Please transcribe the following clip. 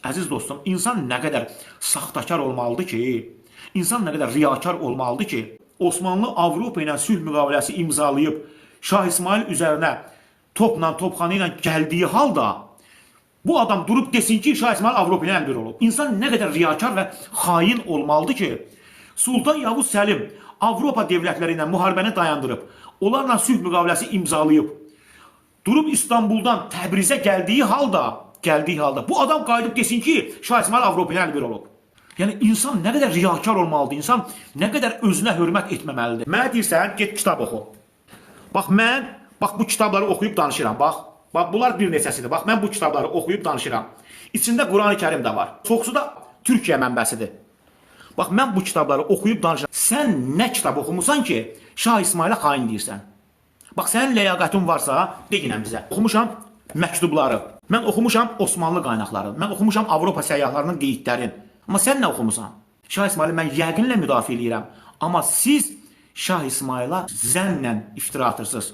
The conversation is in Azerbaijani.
Əziz dostum, insan nə qədər saxtakar olmalıdır ki, insan nə qədər riyakar olmalıdır ki, Osmanlı Avropa ilə sülh müqaviləsi imzalayıb Şah İsmail üzərinə topla, topxana ilə gəldiyi halda bu adam durub desin ki, Şah İsmail Avropa ilə əlbir olub. İnsan nə qədər riyakar və xain olmalıdır ki, Sultan Yavuz Səlim Avropa dövlətləri ilə müharibəni dayandırıb, onlarla sülh müqaviləsi imzalayıb, durub İstanbuldan Təbrizə gəldiyi halda bu adam qayıdıb desin ki, Şah İsmail Avropa ilə əlbir olub. Yəni insan nə qədər riyakar olmalıdır, insan nə qədər özünə hörmət etməməlidir. Mənə deyirsən, get kitab oxu. Bax mən bu kitabları oxuyub danışıram, bax bunlar bir neçəsidir. Bax mən bu kitabları oxuyub danışıram. İçində Qurani-Kərim də var. Çoxsu da Türkiyə mənbəsidir. Bax mən bu kitabları oxuyub danışıram. Sən nə kitab oxumusan ki, Şah İsmailə xain deyirsən? Bax sənin ləyaqətin varsa, deyin bizə. Oxumuşam məktubları. Mən oxumuşam Osmanlı qaynaqları. Mən oxumuşam Avropa səyyahlarının qeydlərini. Amma sən nə oxumusan? Şah İsmaili mən yəqinlə müdafiə edirəm. Amma siz Şah İsmaila zənnlə iftira atırsınız.